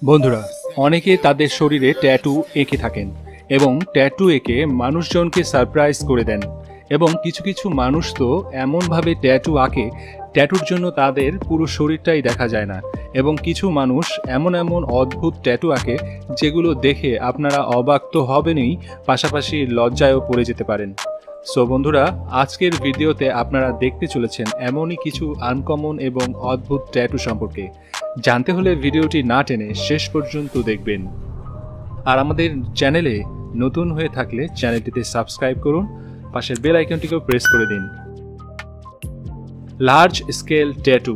বন্ধুরা, অনেকে তাদের শরীরে ট্যাটু এঁকে থাকেন এবং ট্যাটু এঁকে মানুষজনকে সারপ্রাইজ করে দেন। এবং কিছু কিছু মানুষ তো এমনভাবে ট্যাটু আঁকে, ট্যাটুর জন্য তাদের পুরো শরীরটাই দেখা যায় না। এবং কিছু মানুষ এমন এমন অদ্ভুত ট্যাটু আঁকে যেগুলো দেখে আপনারা অবাক তো হবেনই, পাশাপাশি লজ্জায়ও পড়ে যেতে পারেন। সো বন্ধুরা, আজকের ভিডিওতে আপনারা দেখতে চলেছেন এমনই কিছু আনকমন এবং অদ্ভুত ট্যাটু সম্পর্কে। জানতে হলে ভিডিওটি না টেনে শেষ পর্যন্ত দেখবেন। আর আমাদের চ্যানেলে নতুন হয়ে থাকলে চ্যানেলটিতে সাবস্ক্রাইব করুন, পাশের বেল আইকনটিকেও প্রেস করে দিন। Large scale tattoo.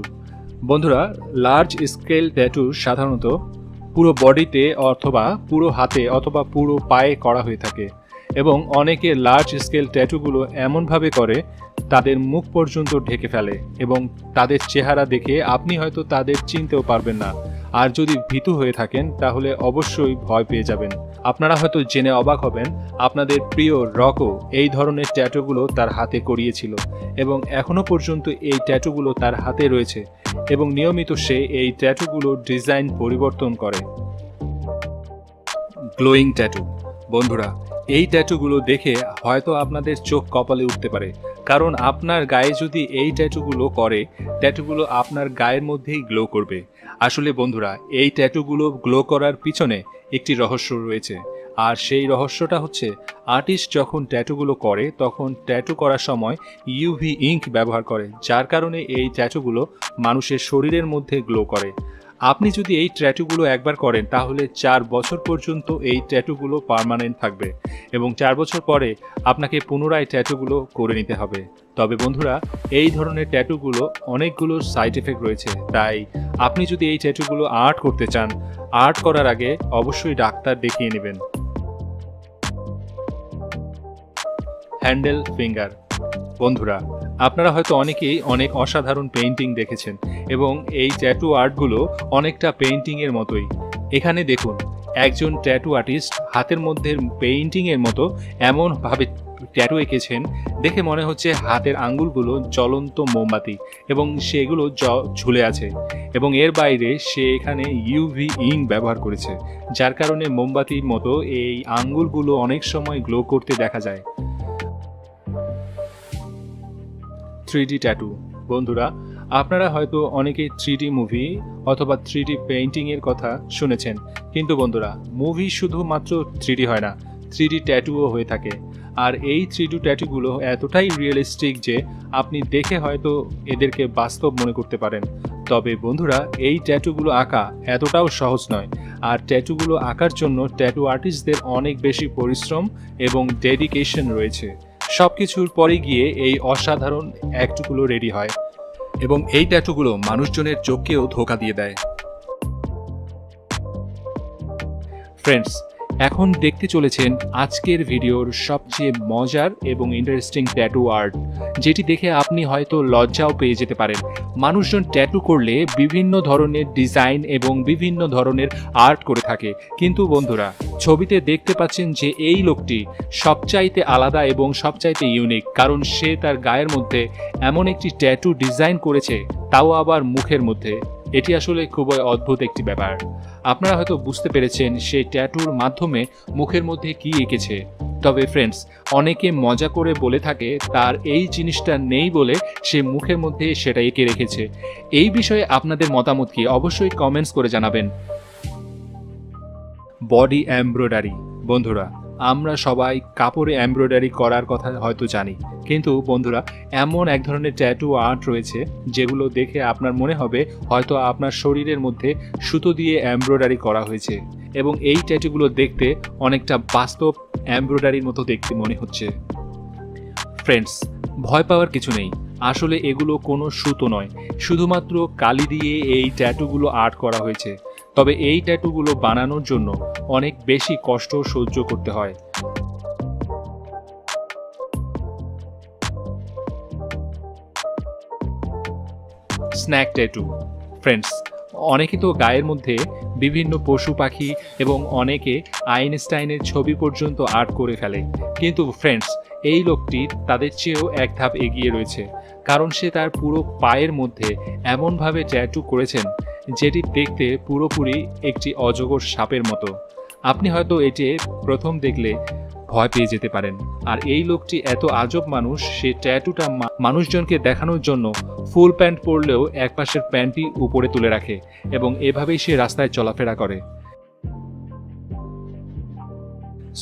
বন্ধুরা, লার্জ স্কেল ট্যাটু সাধারণত পুরো বডিতে অথবা পুরো হাতে অথবা পুরো পায়ে করা হয়ে থাকে এবং অনেকে লার্জ স্কেল ট্যাটুগুলো এমনভাবে করে তাদের মুখ পর্যন্ত ঢেকে ফেলে এবং তাদের চেহারা দেখে আপনি হয়তো তাদের চিনতেও পারবেন না। আর যদি ভীতু হয়ে থাকেন তাহলে অবশ্যই ভয় পেয়ে যাবেন। আপনারা হয়তো জেনে অবাক হবেন, আপনাদের প্রিয় রকও এই ধরনের ট্যাটুগুলো তার হাতে করিয়েছিল এবং এখনো পর্যন্ত এই ট্যাটুগুলো তার হাতে রয়েছে এবং নিয়মিত সে এই ট্যাটুগুলো ডিজাইন পরিবর্তন করে। Glowing tattoo. বন্ধুরা, এই ট্যাটুগুলো দেখে হয়তো আপনাদের চোখ কপালে উঠতে পারে, কারণ আপনার গায়ে যদি এই ট্যাটুগুলো করে, ট্যাটুগুলো আপনার গায়ের মধ্যেই গ্লো করবে। আসলে বন্ধুরা, এই ট্যাটুগুলো গ্লো করার পিছনে একটি রহস্য রয়েছে, আর সেই রহস্যটা হচ্ছে আর্টিস্ট যখন ট্যাটুগুলো করে তখন ট্যাটু করার সময় ইউভি ইঙ্ক ব্যবহার করে, যার কারণে এই ট্যাটুগুলো মানুষের শরীরের মধ্যে গ্লো করে। আপনি যদি এই ট্যাটুগুলো একবার করেন তাহলে 4 বছর পর্যন্ত এই ট্যাটুগুলো পার্মানেন্ট থাকবে এবং 4 বছর পরে আপনাকে পুনরায় ট্যাটুগুলো করে নিতে হবে। তবে বন্ধুরা, এই ধরনের ট্যাটুগুলো অনেকগুলো সাইড এফেক্ট রয়েছে, তাই আপনি যদি এই ট্যাটুগুলো আর্ট করতে চান, আর্ট করার আগে অবশ্যই ডাক্তার দেখিয়ে নেবেন। Handle finger. বন্ধুরা, আপনারা হয়তো অনেকেই অনেক অসাধারণ পেইন্টিং দেখেছেন এবং এই ট্যাটু আর্টগুলো অনেকটা পেইন্টিংয়ের মতোই। এখানে দেখুন, একজন ট্যাটু আর্টিস্ট হাতের মধ্যে পেইন্টিংয়ের মতো এমনভাবে ট্যাটু এঁকেছেন, দেখে মনে হচ্ছে হাতের আঙ্গুলগুলো জ্বলন্ত মোমবাতি এবং সেগুলো ঝুলে আছে এবং এর বাইরে সে এখানে ইউভি ইঙ্ক ব্যবহার করেছে, যার কারণে মোমবাতির মতো এই আঙ্গুলগুলো অনেক সময় গ্লো করতে দেখা যায়। 3D tattoo. বন্ধুরা, আপনারা হয়তো অনেকেই 3D মুভি অথবা 3D পেইন্টিংয়ের কথা শুনেছেন, কিন্তু বন্ধুরা, মুভি শুধুমাত্র 3D হয় না, 3D ট্যাটুও হয়ে থাকে। আর এই 3D ট্যাটুগুলো এতটাই রিয়েলিস্টিক যে আপনি দেখে হয়তো এদেরকে বাস্তব মনে করতে পারেন। তবে বন্ধুরা, এই ট্যাটুগুলো আঁকা এতটাও সহজ নয়, আর ট্যাটুগুলো আঁকার জন্য ট্যাটু আর্টিস্টদের অনেক বেশি পরিশ্রম এবং ডেডিকেশন রয়েছে। সবকিছুর পরে গিয়ে এই অসাধারণ অ্যাক্টগুলো রেডি হয় এবং এই ট্যাটুগুলো মানুষজনের চোখকেও ধোঁকা দিয়ে দেয়। ফ্রেন্ডস, এখন দেখতে চলেছেন আজকের ভিডিওর সবচেয়ে মজার এবং ইন্টারেস্টিং ট্যাটু আর্ট, যেটি দেখে আপনি হয়তো লজ্জাও পেয়ে যেতে পারেন। মানুষজন ট্যাটু করলে বিভিন্ন ধরনের ডিজাইন এবং বিভিন্ন ধরনের আর্ট করে থাকে, কিন্তু বন্ধুরা, ছবিতে দেখতে পাচ্ছেন যে এই লোকটি সবচাইতে আলাদা এবং সবচাইতে ইউনিক, কারণ সে তার গায়ের মধ্যে এমন একটি ট্যাটু ডিজাইন করেছে, তাও আবার মুখের মধ্যে। এটি আসলে খুবই অদ্ভুত একটি ব্যাপার। আপনারা হয়তো বুঝতে পেরেছেন সে ট্যাটুর মাধ্যমে মুখের মধ্যে কি এঁকেছে। তবে ফ্রেন্ডস, অনেকে মজা করে বলে থাকে তার এই জিনিসটা নেই বলে সে মুখের মধ্যে সেটা এঁকে রেখেছে। এই বিষয়ে আপনাদের মতামত কি অবশ্যই কমেন্টস করে জানাবেন। Body embroidery. বন্ধুরা, আমরা সবাই কাপড়ে এমব্রয়ডারি করার কথা হয়তো জানি, কিন্তু বন্ধুরা, এমন এক ধরনের ট্যাটু আর্ট রয়েছে যেগুলো দেখে আপনার মনে হবে হয়তো আপনার শরীরের মধ্যে সুতো দিয়ে এমব্রয়ডারি করা হয়েছে এবং এই ট্যাটুগুলো দেখতে অনেকটা বাস্তব এমব্রয়ডারির মতো দেখতে মনে হচ্ছে। ফ্রেন্ডস, ভয় পাওয়ার কিছু নেই, আসলে এগুলো কোনো সুতো নয়, শুধুমাত্র কালি দিয়ে এই ট্যাটুগুলো আর্ট করা হয়েছে। তবে এই ট্যাটুগুলো বানানোর জন্য অনেক বেশি কষ্ট সহ্য করতে হয়। Snack tattoo. ফ্রেন্ডস, অনেকে তো গায়ের মধ্যে বিভিন্ন পশু পাখি এবং অনেকে আইনস্টাইনের ছবি পর্যন্ত আর্ট করে ফেলে, কিন্তু ফ্রেন্ডস, এই লোকটি তাদের চেয়েও এক ধাপ এগিয়ে রয়েছে, কারণ সে তার পুরো পায়ের মধ্যে এমনভাবে ট্যাটু করেছেন যেটি দেখতে পুরোপুরি একটি অজগর সাপের মতো। আপনি হয়তো এটি প্রথম দেখলে ভয় পেয়ে যেতে পারেন। আর এই লোকটি এত আজব মানুষ, সে ট্যাটুটা মানুষজনকে দেখানোর জন্য ফুল প্যান্ট পরলেও এক পাশের প্যান্টটি উপরে তুলে রাখে এবং এভাবেই সে রাস্তায় চলাফেরা করে।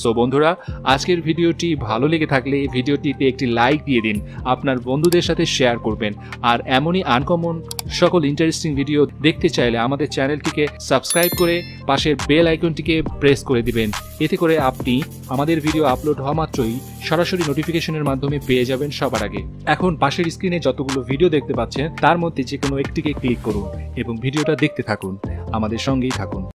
সো বন্ধুরা, আজকের ভিডিওটি ভালো লেগে থাকলে এই ভিডিওটিতে একটি লাইক দিয়ে দিন, আপনার বন্ধুদের সাথে শেয়ার করবেন। আর এমনই আনকমন সকল ইন্টারেস্টিং ভিডিও দেখতে চাইলে আমাদের চ্যানেলটিকে সাবস্ক্রাইব করে পাশের বেল আইকনটিকে প্রেস করে দিবেন। এতে করে আপনি আমাদের ভিডিও আপলোড হওয়া মাত্রই সরাসরি নোটিফিকেশনের মাধ্যমে পেয়ে যাবেন সবার আগে। এখন পাশের স্ক্রিনে যতগুলো ভিডিও দেখতে পাচ্ছেন তার মধ্যে যে কোনো একটিকে ক্লিক করুন এবং ভিডিওটা দেখতে থাকুন, আমাদের সঙ্গেই থাকুন।